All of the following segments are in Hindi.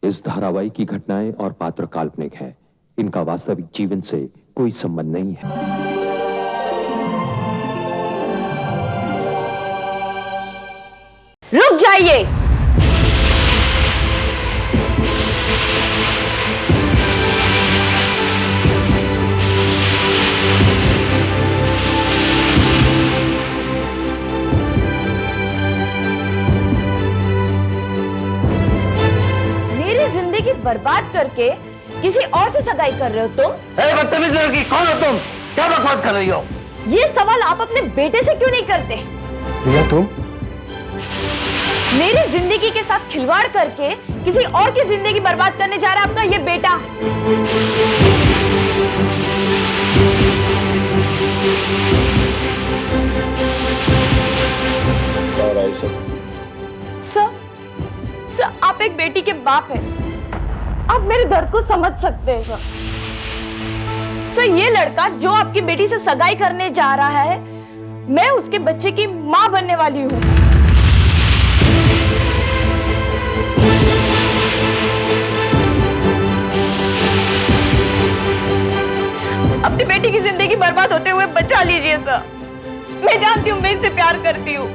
इस धारावाहिक की घटनाएं और पात्र काल्पनिक है। इनका वास्तविक जीवन से कोई संबंध नहीं है। रुक जाइए। मेरी जिंदगी बर्बाद करके किसी और से सगाई कर रहे हो तुम? बदतमीज लड़की, कौन हो तुम? क्या बकवास कर रही हो? ये सवाल आप अपने बेटे से क्यों नहीं करते? प्रिया, तुम मेरी जिंदगी के साथ खिलवाड़ करके किसी और की जिंदगी बर्बाद करने जा रहा है आपका ये बेटा। सर, आप एक बेटी के बाप हैं। आप मेरे दर्द को समझ सकते हैं सर। ये लड़का जो आपकी बेटी से सगाई करने जा रहा है, मैं उसके बच्चे की मां बनने वाली हूं। अपनी बेटी की जिंदगी बर्बाद होते हुए बचा लीजिए सर। मैं जानती हूँ मैं इससे प्यार करती हूँ।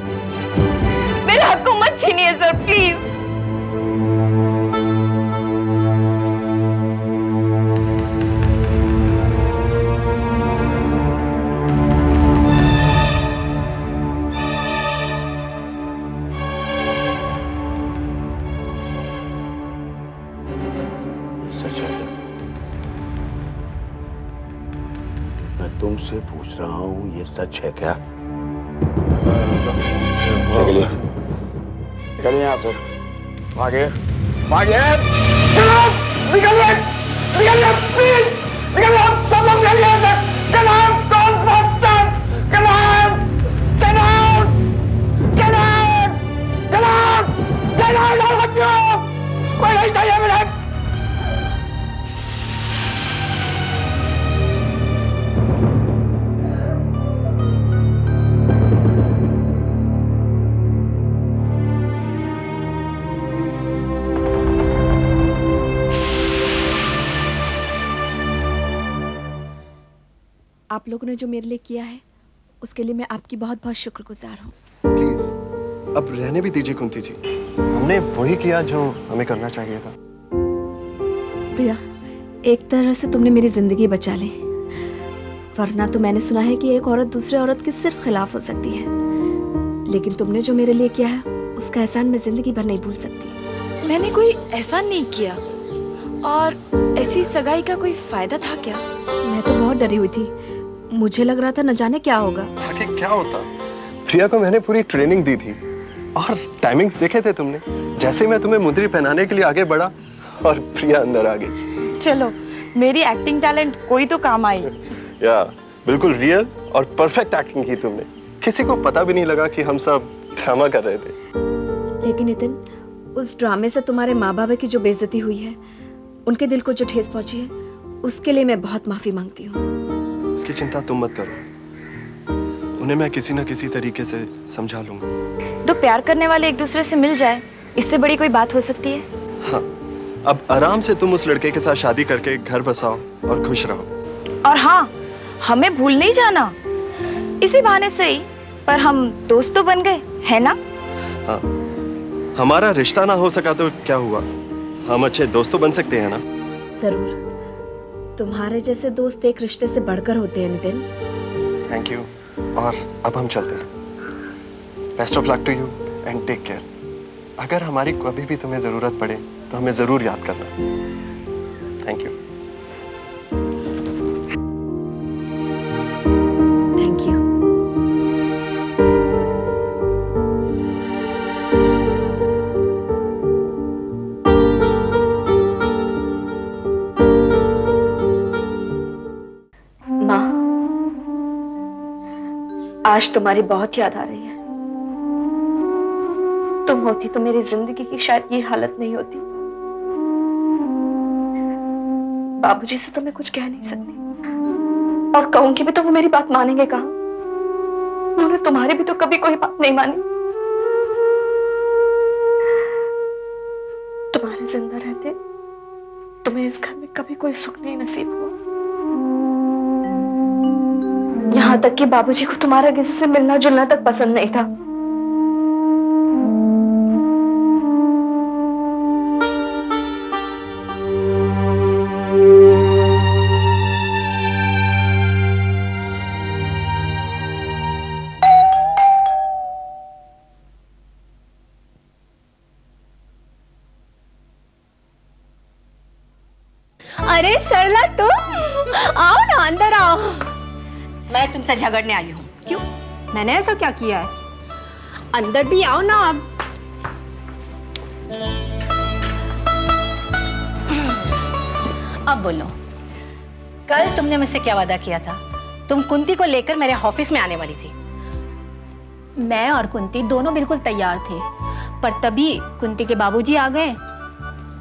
मेरे हक को मत छीनिए सर, प्लीज। तुमसे पूछ रहा हूँ, ये सच है क्या? चलिए निकलिए यहाँ से। भागिए भागिए, निकलिए निकलिए, प्लीज निकलिए, सब लोग निकलिए से। Get out, don't fuck them. Get out, get out, get out, get out, get out, all of you. कोई नहीं चाहिए मुझे। आप लोगों ने जो मेरे लिए किया है उसके लिए मैं आपकी बहुत बहुत शुक्रगुजार हूँ। प्लीज अब रहने भी दीजिए कुंती जी। हमने वही किया जो हमें करना चाहिए था। प्रिया, एक तरह से तुमने मेरी जिंदगी बचा ली, वरना तो मैंने सुना है कि एक औरत दूसरे औरत के सिर्फ खिलाफ हो सकती है, लेकिन तुमने जो मेरे लिए किया है उसका एहसान मैं जिंदगी भर नहीं भूल सकती। मैंने कोई एहसान नहीं किया, और ऐसी सगाई का कोई फायदा था क्या? मैं तो बहुत डरी हुई थी, मुझे लग रहा था न जाने क्या होगा। आगे क्या होता? प्रिया को मैंने पूरी ट्रेनिंग दी थी और टाइमिंग्स देखे थे तुमने। जैसे मैं तुम्हें मुंदरी पहनाने के लिए आगे बढ़ा और प्रिया अंदर आ गई। चलो, मेरी एक्टिंग टैलेंट कोई तो काम आई। या बिल्कुल रियल और परफेक्ट एक्टिंग की तुमने। किसी को पता भी नहीं लगा कि हम सब ड्रामा कर रहे थे। लेकिन नितिन, उस ड्रामे से तुम्हारे माँ बाप की जो बेइज्जती हुई है, उनके दिल को जो ठेस पहुंची है, उसके लिए मैं बहुत माफी मांगती हूँ। उसकी चिंता तुम मत करो, उन्हें मैं किसी न किसी तरीके से समझा लूंगा। तो प्यार करने वाले एक दूसरे से मिल जाए, इससे बड़ी कोई बात हो सकती है? हाँ, अब आराम से तुम उस लड़के के साथ शादी करके घर बसाओ और खुश रहो। और हाँ, हमें भूल नहीं जाना। इसी बहाने से ही, पर हम दोस्त तो बन गए, है ना? हाँ, हमारा रिश्ता ना हो सका तो क्या हुआ, हम अच्छे दोस्त तो बन सकते हैं ना? जरूर, तुम्हारे जैसे दोस्त एक रिश्ते से बढ़कर होते हैं नितिन। Thank you. और अब हम चलते हैं। Best of luck to you and take care. अगर हमारी कभी भी तुम्हें जरूरत पड़े तो हमें जरूर याद करना। Thank you. Thank you. आज तुम्हारी बहुत याद आ रही है। तुम होती तो मेरी जिंदगी की शायद ये हालत नहीं होती। बाबूजी से तो मैं कुछ कह नहीं सकती, और कहूंगी भी तो वो मेरी बात मानेंगे कहाँ? उन्होंने तुम्हारी भी तो कभी कोई बात नहीं मानी। तुम्हारे जिंदा रहते तुम्हें इस घर में कभी कोई सुख नहीं नसीब हुआ। यहाँ तक कि बाबूजी को तुम्हारा किसी से मिलना जुलना तक पसंद नहीं था। अरे सरला तुम आओ ना, अंदर आओ। मैं तुमसे झगड़ने आई हूँ। क्यों? मैंने ऐसा क्या किया है? अंदर भी आओ ना आप। अब बोलो, कल तुमने मुझसे क्या वादा किया था? तुम कुंती को लेकर मेरे ऑफिस में आने वाली थी। मैं और कुंती दोनों बिल्कुल तैयार थे, पर तभी कुंती के बाबूजी आ गए।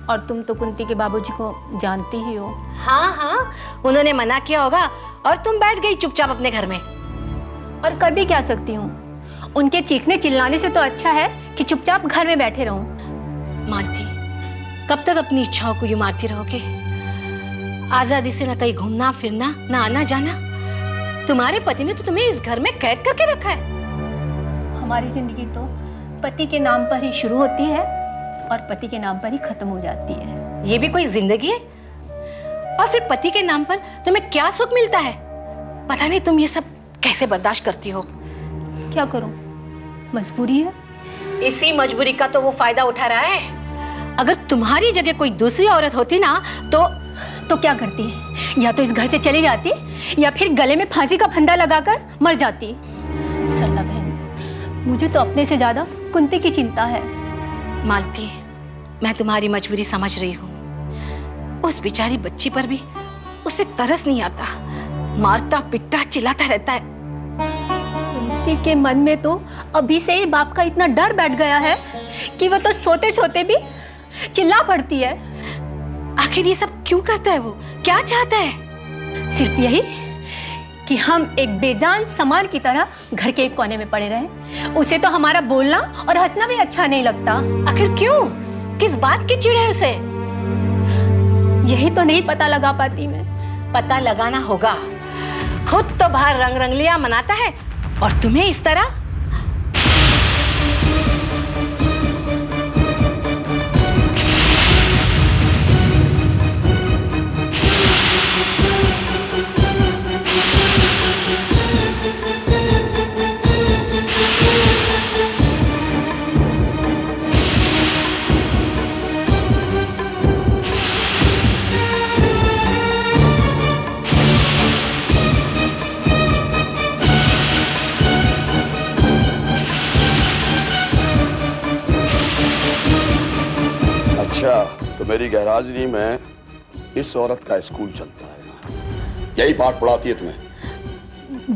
और तुम तो कुंती के बाबूजी को जानती ही हो। हाँ हाँ, उन्होंने मना किया होगा और तुम बैठ गई चुपचाप अपने घर में। और कर भी क्या सकती हूँ? उनके चीखने चिल्लाने से तो अच्छा है कि चुपचाप घर में बैठे रहूं। मालती, कब तक अपनी इच्छाओं को यूं मारती रहोगे? आजादी से ना कहीं घूमना फिरना, ना आना जाना। तुम्हारे पति ने तो तुम्हें इस घर में कैद करके रखा है। हमारी जिंदगी तो पति के नाम पर ही शुरू होती है और पति के नाम पर ही खत्म हो जाती है। ये भी कोई जिंदगी है? और फिर पति के नाम पर तुम्हें क्या सुख मिलता है? पता नहीं तुम ये सब कैसे बर्दाश्त करती हो। क्या करूं, मजबूरी है। इसी मजबूरी का तो वो फायदा उठा रहा है। अगर तुम्हारी जगह कोई दूसरी औरत होती ना तो क्या करती? या तो इस घर से चली जाती या फिर गले में फांसी का फंदा लगाकर मर जाती। सरला बहन, मुझे तो अपने से ज्यादा कुंती की चिंता है। मालती, मैं तुम्हारी मजबूरी समझ रही हूँ। उस बेचारी बच्ची पर भी उसे तरस नहीं आता, मारता पिटता चिल्लाता रहता है। कुंती के मन में तो अभी से ही बाप का इतना डर बैठ गया है कि वो तो सोते सोते भी चिल्ला पड़ती है। आखिर ये सब क्यों करता है? वो क्या चाहता है? सिर्फ यही कि हम एक बेजान सामान की तरह घर के एक कोने में पड़े रहें। उसे तो हमारा बोलना और हंसना भी अच्छा नहीं लगता। आखिर क्यों? किस बात की चिढ़ है उसे? यही तो नहीं पता लगा पाती मैं। पता लगाना होगा। खुद तो बाहर रंग रंगलियां मनाता है और तुम्हें इस तरह। अच्छा, तो मेरी गैरहाजिरी में इस औरत का स्कूल चलता है, यही पाठ पढ़ाती है तुम्हें?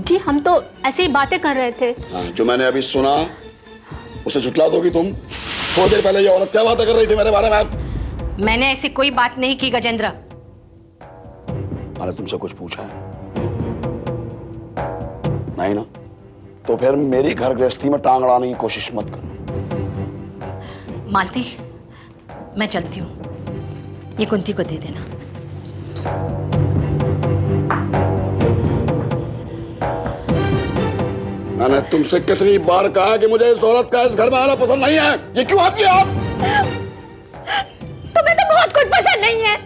जी, हम तो ऐसे ही बातें कर रहे थे। हाँ, जो मैंने अभी सुना उसे झुठला दोगी तुम? थोड़ी देर पहले ये औरत क्या बातें कर रही थी मेरे बारे में? मैंने ऐसी कोई बात नहीं की गजेंद्र। मैंने तुमसे कुछ पूछा है? नहीं ना? तो फिर मेरी घर गृहस्थी में टांग अड़ाने की कोशिश मत करो। मालती, मैं चलती हूँ। ये कुंती को दे देना। मैंने तुमसे कितनी बार कहा कि मुझे इस औरत का इस घर में आना पसंद नहीं है। ये क्यों आती है आप? तुम्हें तो बहुत कुछ पसंद नहीं है,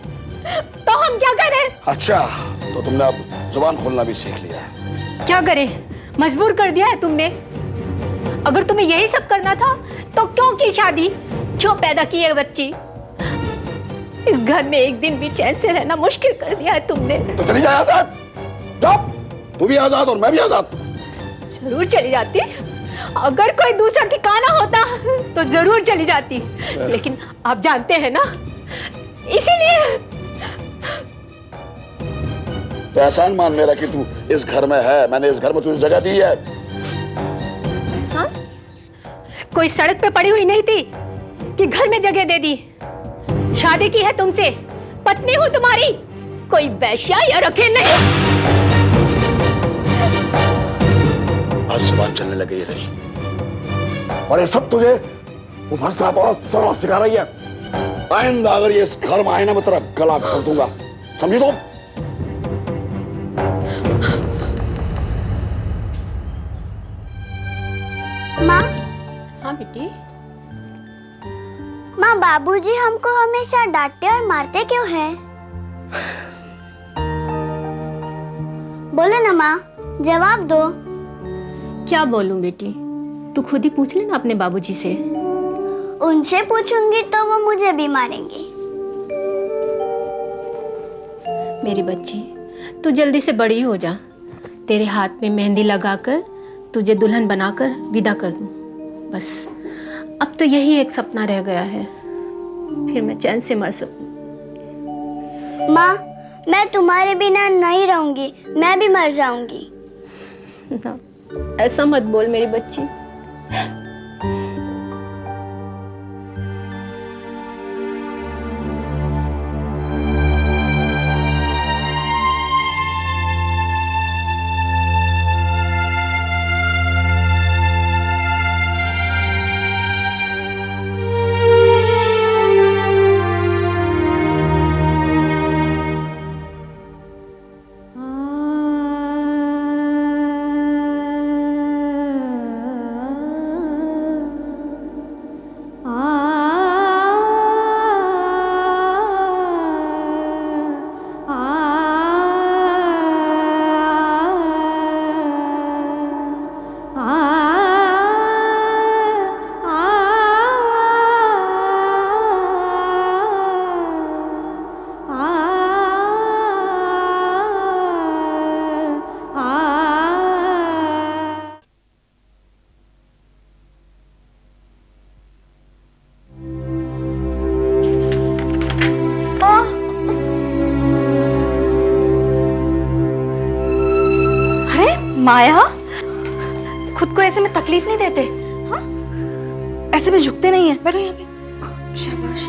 तो हम क्या करें? अच्छा, तो तुमने अब जुबान खोलना भी सीख लिया है। क्या करें? मजबूर कर दिया है तुमने। अगर तुम्हें यही सब करना था तो क्यों की शादी, क्यों पैदा की है बच्ची? इस घर में एक दिन भी चैन से रहना मुश्किल कर दिया है तुमने। तो चली जा आजाद। जाओ, तू भी आजाद और मैं भी आजाद। जरूर चली जाती। अगर कोई दूसरा ठिकाना होता तो जरूर चली जाती, लेकिन आप जानते हैं ना, इसीलिए। तो एहसान मान मेरा कि तू इस घर में है, मैंने इस घर में तुझे जगह दी है। एहसान? कोई सड़क पे पड़ी हुई नहीं थी कि घर में जगह दे दी। शादी की है तुमसे, पत्नी हूं तुम्हारी, कोई वैश्या या रखे नहीं। आज जुबान चलने लगी रही और ये सब तुझे वो भरसा बहुत सिखा रही है। आइंदा अगर ये इस घर में आए ना मैं तेरा गला कर दूंगा, समझी तुम? माँ, हाँ बेटी। माँ बाबूजी हमको हमेशा डांटते और मारते क्यों हैं? बोलो ना माँ, जवाब दो। क्या बोलूं बेटी, तू खुद ही पूछ लेना अपने बाबूजी से। उनसे पूछूंगी तो वो मुझे भी मारेंगे। मेरी बच्ची, तू जल्दी से बड़ी हो जा। तेरे हाथ में मेहंदी लगाकर तुझे दुल्हन बनाकर विदा कर दूं। बस अब तो यही एक सपना रह गया है, फिर मैं चैन से मर सकूं। माँ, मैं तुम्हारे बिना नहीं रहूंगी, मैं भी मर जाऊंगी। ना, ऐसा मत बोल मेरी बच्ची। माया, खुद को ऐसे में तकलीफ नहीं देते? हाँ, ऐसे में झुकते नहीं है। बैठो यहाँ पे। शाबाश।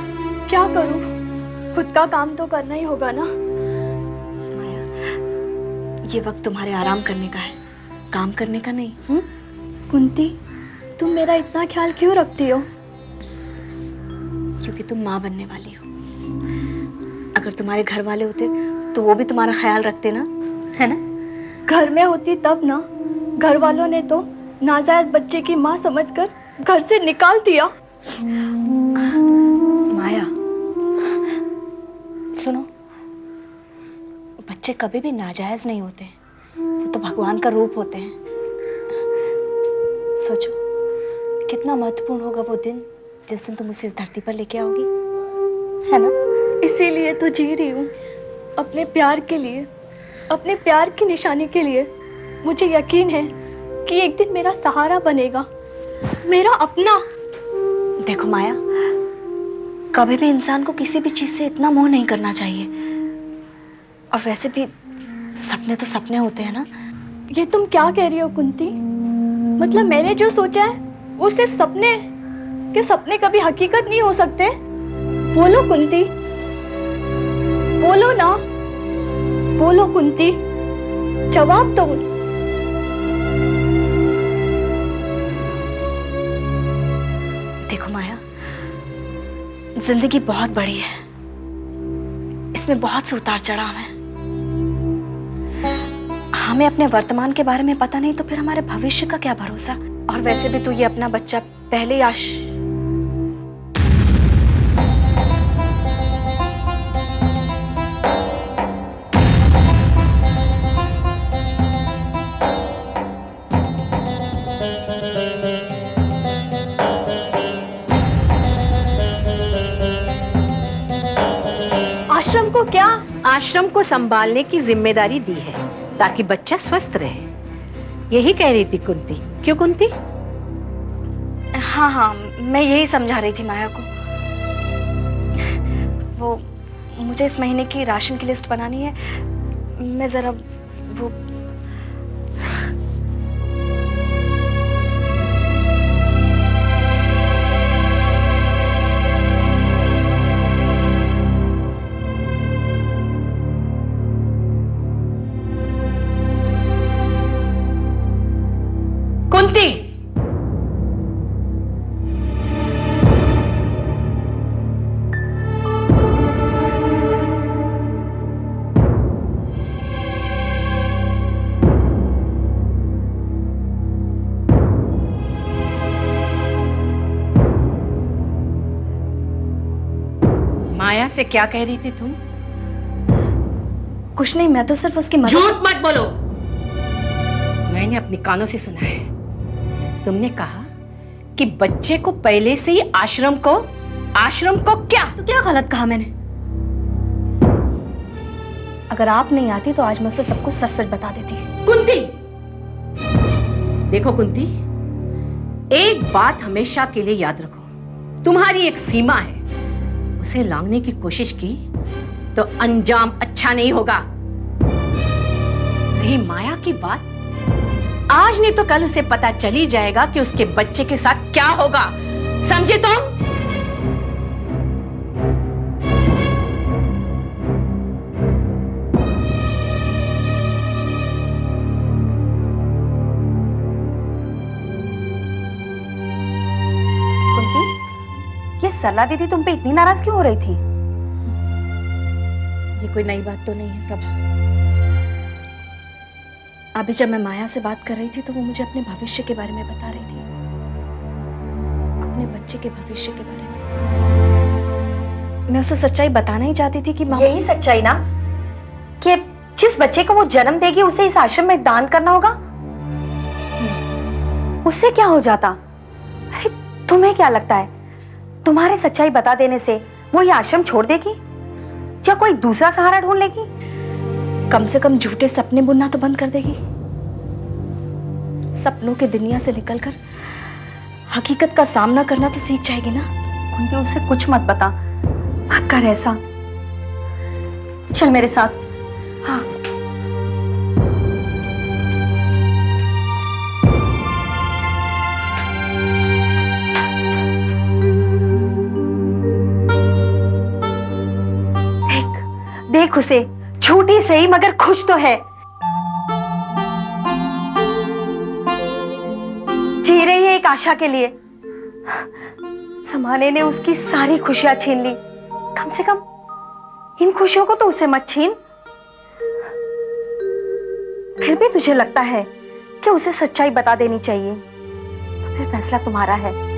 क्या करूं, खुद का काम तो करना ही होगा ना। माया, ये वक्त तुम्हारे आराम करने का है, काम करने का नहीं। कुंती, तुम मेरा इतना ख्याल क्यों रखती हो? क्योंकि तुम माँ बनने वाली हो। अगर तुम्हारे घर वाले होते तो वो भी तुम्हारा ख्याल रखते ना, है ना? घर में होती तब ना। घर वालों ने तो नाजायज बच्चे की माँ समझकर घर से निकाल दिया। माया, सुनो, बच्चे कभी भी नाजायज नहीं होते, वो तो भगवान का रूप होते हैं। सोचो कितना महत्वपूर्ण होगा वो दिन जिस दिन तुम उसे इस धरती पर लेके आओगी, है ना? इसीलिए तो जी रही हूँ, अपने प्यार के लिए, अपने प्यार की निशानी के लिए। मुझे यकीन है कि एक दिन मेरा सहारा बनेगा, मेरा अपना। देखो माया, कभी भी इंसान को किसी भी चीज से इतना मोह नहीं करना चाहिए। और वैसे भी सपने तो सपने होते हैं ना। ये तुम क्या कह रही हो कुंती? मतलब मैंने जो सोचा है वो सिर्फ सपने, कि सपने कभी हकीकत नहीं हो सकते? बोलो कुंती, बोलो ना, बोलो कुंती, जवाब दो। देखो माया, जिंदगी बहुत बड़ी है, इसमें बहुत से उतार चढ़ाव हैं। हमें अपने वर्तमान के बारे में पता नहीं तो फिर हमारे भविष्य का क्या भरोसा? और वैसे भी तो ये अपना बच्चा पहले ही आश्रम को क्या? आश्रम को संभालने की जिम्मेदारी दी है ताकि बच्चा स्वस्थ रहे। यही कह रही थी कुंती। क्यों कुंती? हाँ हाँ, मैं यही समझा रही थी माया को। वो मुझे इस महीने की राशन की लिस्ट बनानी है। मैं जरा वो कुंती, माया से क्या कह रही थी तुम? कुछ नहीं, मैं तो सिर्फ उसकी मदद। झूठ मत बोलो। मैंने अपने कानों से सुना है। तुमने कहा कि बच्चे को पहले से ही आश्रम को क्या? तो क्या गलत कहा मैंने? अगर आप नहीं आती तो आज मैं उसे सब कुछ सच सच बता देती। कुंती, देखो कुंती, एक बात हमेशा के लिए याद रखो, तुम्हारी एक सीमा है। उसे लांघने की कोशिश की तो अंजाम अच्छा नहीं होगा। रही माया की बात, आज नहीं तो कल उसे पता चल ही जाएगा कि उसके बच्चे के साथ क्या होगा। समझे तुम? ये सरला दीदी तुम पे इतनी नाराज क्यों हो रही थी? ये कोई नई बात तो नहीं है प्रभा। अभी जब मैं माया से बात कर रही थी तो वो मुझे अपने भविष्य के बारे में बता रही थी, अपने बच्चे के भविष्य के बारे में। मैं उसे सच्चाई बताना ही चाहती थी कि यही सच्चाई ना, कि जिस बच्चे को वो जन्म देगी उसे इस आश्रम में दान करना होगा। उससे क्या हो जाता? अरे तुम्हें क्या लगता है, तुम्हारे सच्चाई बता देने से वो ये आश्रम छोड़ देगी या कोई दूसरा सहारा ढूंढ लेगी? कम से कम झूठे सपने बुनना तो बंद कर देगी। सपनों की दुनिया से निकलकर हकीकत का सामना करना तो सीख जाएगी ना। कुंती, उसे कुछ मत बता, मत कर ऐसा। चल मेरे साथ। हाँ। देख उसे, झूठी सही मगर खुश तो है। जी रही है एक आशा के लिए। जमाने ने उसकी सारी खुशियां छीन ली। कम से कम इन खुशियों को तो उसे मत छीन। फिर भी तुझे लगता है कि उसे सच्चाई बता देनी चाहिए, तो फिर फैसला तुम्हारा है।